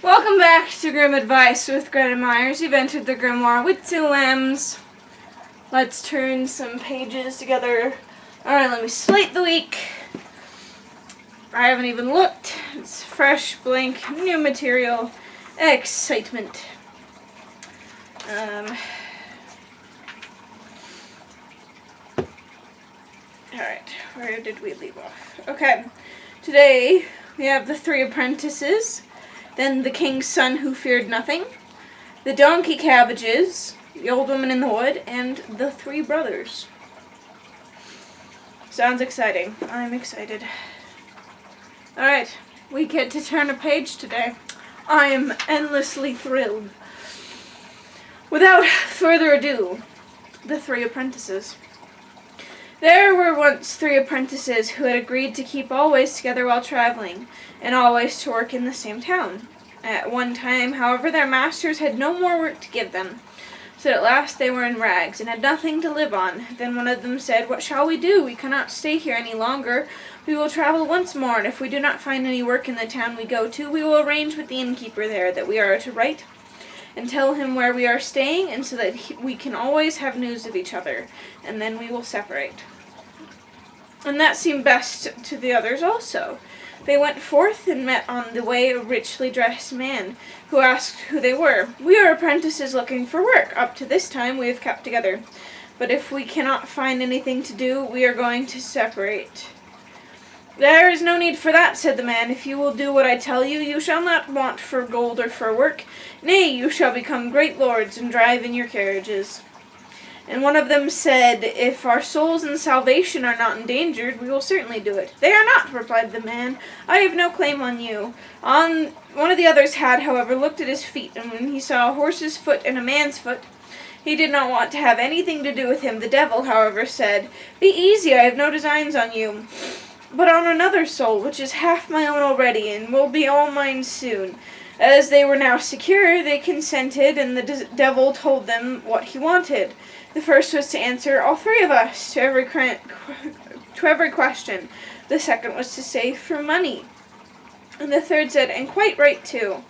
Welcome back to Grim Advice with Gretta Myers. You've entered the grimoire with 2 M's. Let's turn some pages together. Alright, let me slate the week. I haven't even looked. It's fresh, blank, new material. Excitement. Alright, where did we leave off? Okay, today we have the Three Apprentices, then the King's Son Who Feared Nothing, the Donkey Cabbages, the Old Woman in the Wood, and the 3 Brothers. Sounds exciting. I'm excited. Alright, we get to turn a page today. I am endlessly thrilled. Without further ado, the 3 Apprentices. There were once 3 apprentices who had agreed to keep always together while traveling, and always to work in the same town. At one time, however, their masters had no more work to give them, so at last they were in rags, and had nothing to live on. Then one of them said, "What shall we do? We cannot stay here any longer. We will travel once more, and if we do not find any work in the town we go to, we will arrange with the innkeeper there that we are to write, and tell him where we are staying, and so that we can always have news of each other, and then we will separate." And that seemed best to the others also. They went forth and met on the way a richly dressed man, who asked who they were. "We are apprentices looking for work. Up to this time we have kept together. But if we cannot find anything to do, we are going to separate." "There is no need for that," said the man. "If you will do what I tell you, you shall not want for gold or for work. Nay, you shall become great lords and drive in your carriages." And one of them said, "If our souls and salvation are not endangered, we will certainly do it." "They are not," replied the man. "I have no claim on you." One of the others had, however, looked at his feet, and when he saw a horse's foot and a man's foot, he did not want to have anything to do with him. The devil, however, said, "Be easy, I have no designs on you, but on another soul, which is half my own already, and will be all mine soon." As they were now secure, they consented, and the devil told them what he wanted. The first was to answer, "All 3 of us," to every question. The second was to say, "For money." And the third said, "And quite right too."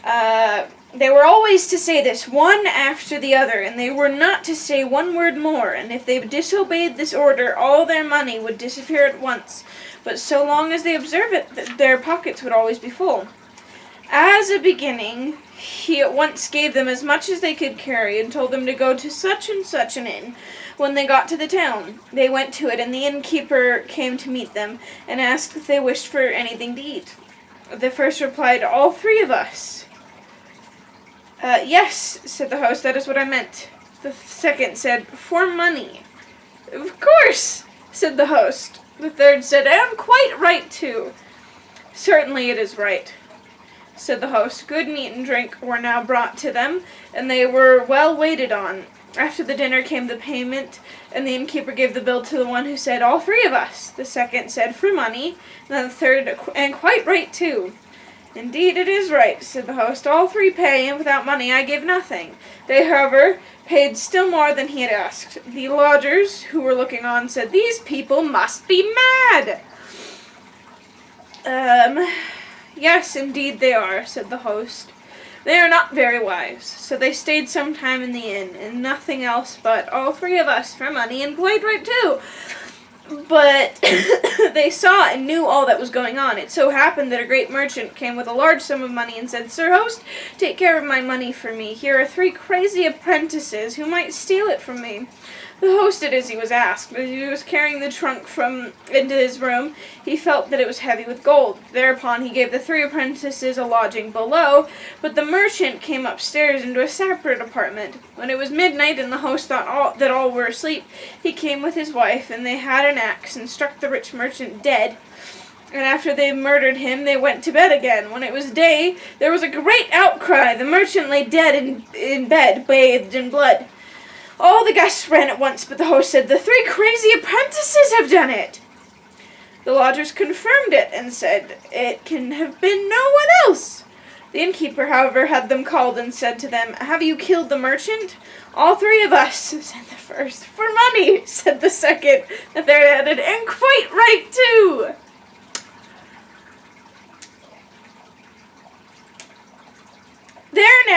They were always to say this, one after the other, and they were not to say one word more, and if they disobeyed this order, all their money would disappear at once. But so long as they observed it, their pockets would always be full. As a beginning, he at once gave them as much as they could carry, and told them to go to such and such an inn. When they got to the town, they went to it, and the innkeeper came to meet them, and asked if they wished for anything to eat. The first replied, "All 3 of us." "Yes," said the host, "that is what I meant." The second said, "For money." "Of course," said the host. The third said, "And quite right too." "Certainly it is right," said the host. Good meat and drink were now brought to them, and they were well waited on. After the dinner came the payment, and the innkeeper gave the bill to the one who said, "All 3 of us." The second said, "For money," and then the third, "And quite right too." "Indeed it is right," said the host. "All 3 pay, and without money I give nothing." They, however, paid still more than he had asked. The lodgers, who were looking on, said, "These people must be mad." "Yes, indeed they are," said the host. "They are not very wise." So they stayed some time in the inn, and nothing else but "All 3 of us, for money, and quite right too." But they saw and knew all that was going on. It so happened that a great merchant came with a large sum of money and said, "Sir host, take care of my money for me. Here are 3 crazy apprentices who might steal it from me." The host did as he was asked. As he was carrying the trunk into his room, he felt that it was heavy with gold. Thereupon he gave the 3 apprentices a lodging below, but the merchant came upstairs into a separate apartment. When it was midnight and the host thought that all were asleep, he came with his wife, and they had an axe and struck the rich merchant dead. And after they murdered him, they went to bed again. When it was day, there was a great outcry. The merchant lay dead in bed, bathed in blood. All the guests ran at once, but the host said, "The 3 crazy apprentices have done it." The lodgers confirmed it, and said, "It can have been no one else." The innkeeper, however, had them called, and said to them, "Have you killed the merchant?" "All 3 of us," said the first. "For money," said the second. The third added, "And quite right too."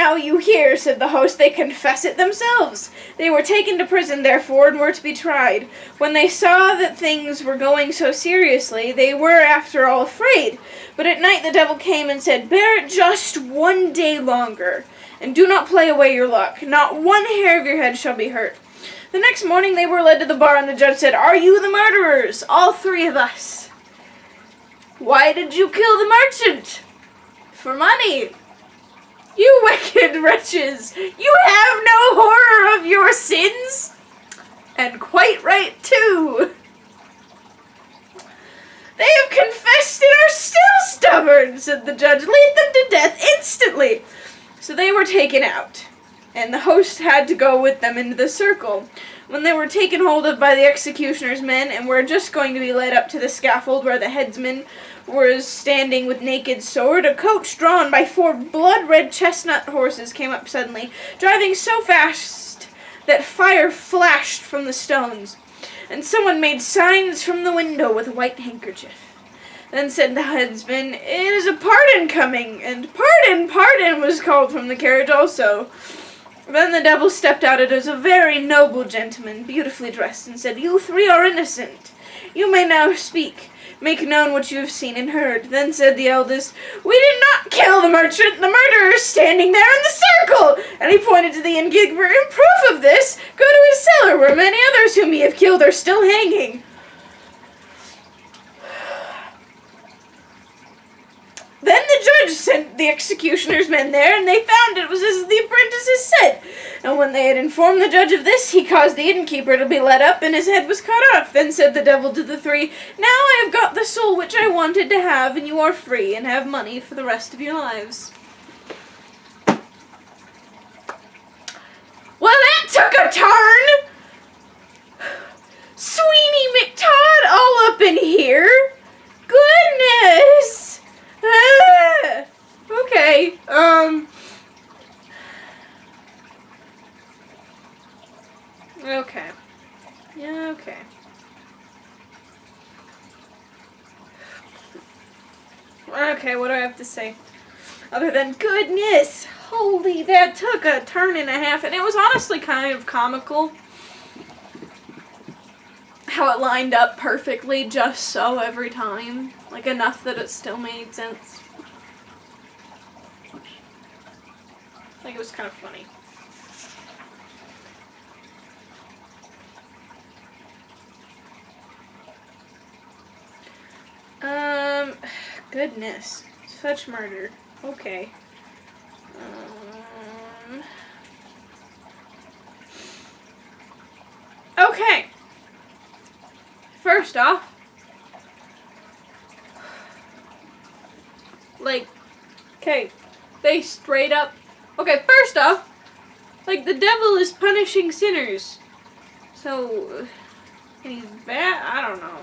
now you hear, said the host, they confess it themselves. They were taken to prison, therefore, and were to be tried. When they saw that things were going so seriously, they were, after all, afraid. But at night the devil came and said, bear it just 1 day longer, and do not play away your luck. Not one hair of your head shall be hurt. The next morning they were led to the bar, and the judge said, are you the murderers? All 3 of us. Why did you kill the merchant? For money. You wicked wretches! You have no horror of your sins? And quite right, too. They have confessed and are still stubborn, said the judge. Lead them to death instantly. So they were taken out, and the host had to go with them into the circle. When they were taken hold of by the executioner's men and were just going to be led up to the scaffold where the headsman was standing with naked sword, a coach drawn by 4 blood-red chestnut horses came up suddenly, driving so fast that fire flashed from the stones, and someone made signs from the window with a white handkerchief. Then said the headsman, it is a pardon coming, and pardon was called from the carriage also. Then the devil stepped out as a very noble gentleman, beautifully dressed, and said, you 3 are innocent. You may now speak. Make known what you have seen and heard. Then said the eldest, we did not kill the merchant. The murderer is standing there in the circle. And he pointed to the innkeeper. In proof of this, go to his cellar, where many others whom ye have killed are still hanging. Then the judge sent the executioner's men there, and they found it was as the apprentices said. And when they had informed the judge of this, he caused the innkeeper to be led up, and his head was cut off. Then said the devil to the 3, now I have got the soul which I wanted to have, and you are free, and have money for the rest of your lives. Well, that took a turn! Sweeney McTodd all up in here? Goodness! Okay, okay. Yeah, okay. Okay, what do I have to say? Other than, goodness, holy, that took a turn and a half, and it was honestly kind of comical how it lined up perfectly just so every time. Like, enough that it still made sense. Like, it was kind of funny. Goodness. Such murder. Okay. Okay. First off, like, okay, they straight up, okay, first off, like, the devil is punishing sinners, so, he's bad, I don't know,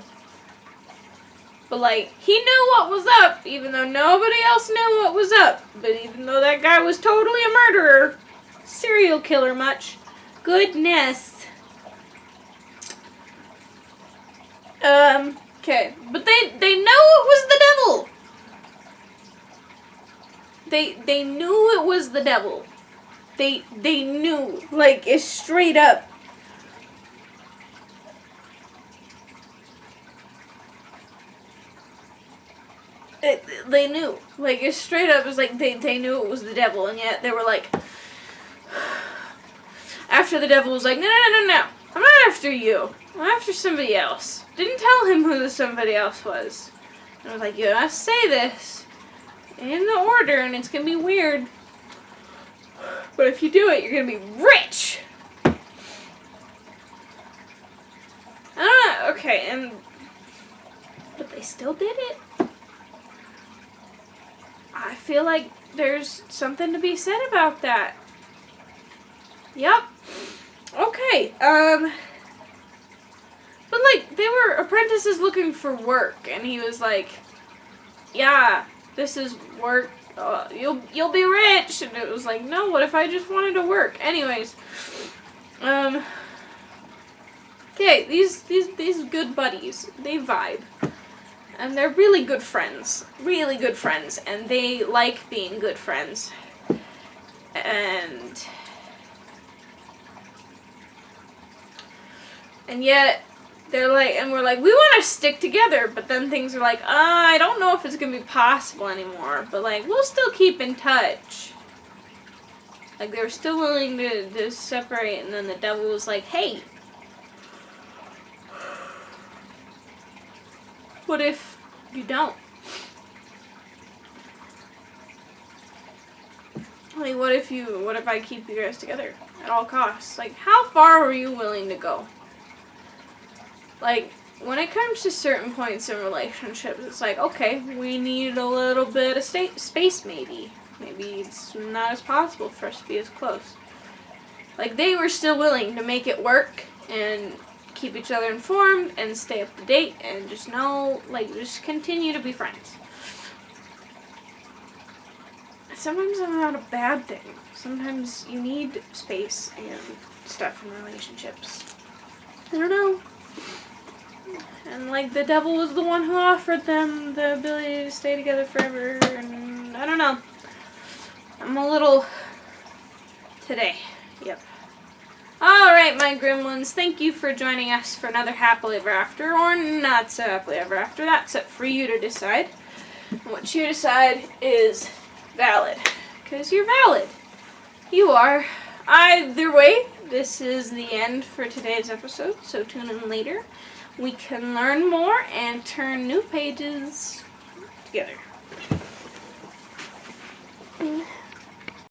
but, like, he knew what was up, even though nobody else knew what was up, but even though that guy was totally a murderer, serial killer much, goodness. Okay, but they knew it was the devil. They knew it was the devil. They knew, like, it's straight up. They knew, like, it's straight up. It's like they knew it was the devil, and yet they were like, after the devil was like, no, I'm not after you. I'm after somebody else. Didn't tell him who the somebody else was. And I was like, you must say this in the order, and it's gonna be weird. But if you do it, you're gonna be rich. I don't know. Okay, but they still did it. I feel like there's something to be said about that. Yep. Okay, but, like, they were apprentices looking for work, and he was like, yeah, this is work, you'll be rich, and it was like, no, what if I just wanted to work? Anyways, okay, these good buddies, they vibe, and they're really good friends, and they like being good friends. And yet, they're like, and we're like, we want to stick together, but then things are like, I don't know if it's going to be possible anymore, but like, we'll still keep in touch. Like, they were still willing to separate, and then the devil was like, hey, what if you don't? Like, what if I keep you guys together at all costs? Like, how far are you willing to go? Like, when it comes to certain points in relationships, it's like, okay, we need a little bit of space maybe. Maybe it's not as possible for us to be as close. Like, they were still willing to make it work and keep each other informed and stay up to date and just know, like, just continue to be friends. Sometimes that's not a bad thing. Sometimes you need space and stuff in relationships. I don't know. And, like, the devil was the one who offered them the ability to stay together forever, and I don't know. I'm a little... today. Yep. Alright, my gremlins, thank you for joining us for another Happily Ever After, or not so Happily Ever After. That's up for you to decide. And what you decide is valid. Because you're valid. You are. Either way, this is the end for today's episode, so tune in later. We can learn more and turn new pages together.